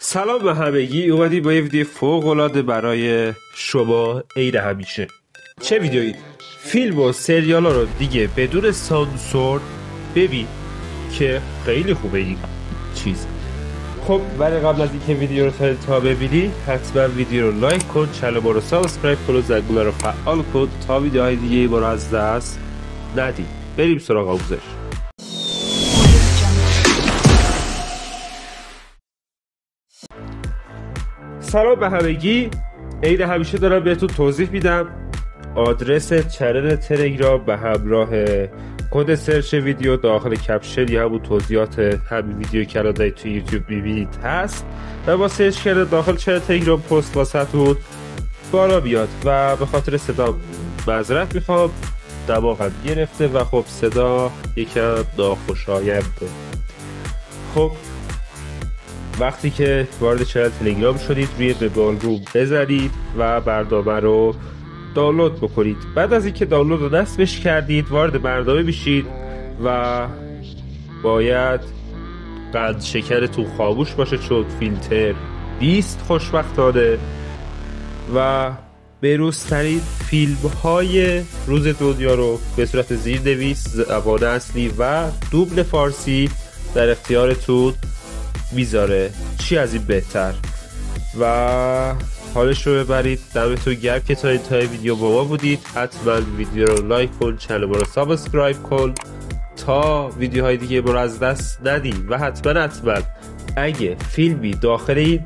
سلام به همگی، اومدیم با یه ویدیو فوق‌العاده برای شما عید همیشه. چه ویدیویی؟ فیلم و سریال ها رو دیگه بدون سانسور ببین که خیلی خوبه این چیز. خب ولی قبل از اینکه ویدیو رو تا ببینی حتما ویدیو رو لایک کن، چنل ما رو سابسکرایب کن و زنگوله رو فعال کن تا ویدیوهای دیگه ما رو از دست ندی. بریم سراغ آموزش. سلام به همگی، عید همیشه دارم بهتون توضیح میدم. آدرس چنل تلگرام به همراه کد سرچ ویدیو داخل کپشن یا همون توضیحات همین ویدیو که الان تو یوتیوب میبینید هست و با سرچ کردن داخل چنل تلگرام پست واسهتون بالا بیاد. و به خاطر صدا معذرت میخوام، دماغم گرفته و خب صدا یکم ناخوشاینده. خب وقتی که وارد چنل تلگرام شدید روی ببال روم بزنید و برنامه رو دانلود بکنید. بعد از اینکه دانلود رو نصبش کردید وارد برنامه میشید و باید قند شکرتون خاموش باشه چون فیلتر 20 خوشبختانه و بروزترین فیلم های روز دنیا رو به صورت زیرنویس زبان اصلی و دوبل فارسی در اختیارتون میذاره. چی از این بهتر؟ و حالش رو ببرید. دمتون گرم که تا انتهای ویدیو با ما بودید. حتما ویدیو رو لایک کن، چنل ما رو سابسکرایب کن تا ویدیوهای دیگه ما رو از دست ندی. و حتما اگه فیلمی داخل این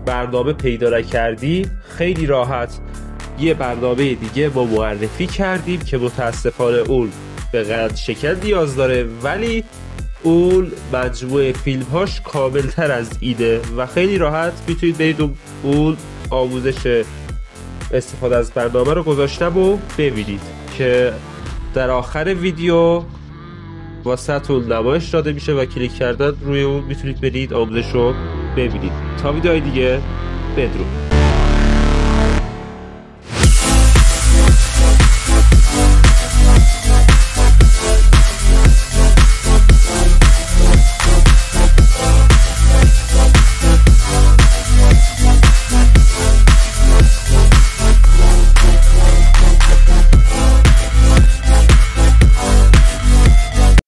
برنامه پیدا نکردی خیلی راحت یه برنامه دیگه ما معرفی کردیم که متاسفانه اون به قند شکر نیاز داره ولی اون مجموعه فیلم هاش کامل تر از ایده و خیلی راحت میتونید برید اون آموزش استفاده از برنامه رو گذاشتم و ببینید که در آخر ویدیو واسهتون نمایش داده میشه و کلیک کردن روی اون میتونید برید آموزش رو ببینید. تا ویدیوهای دیگه بدرود.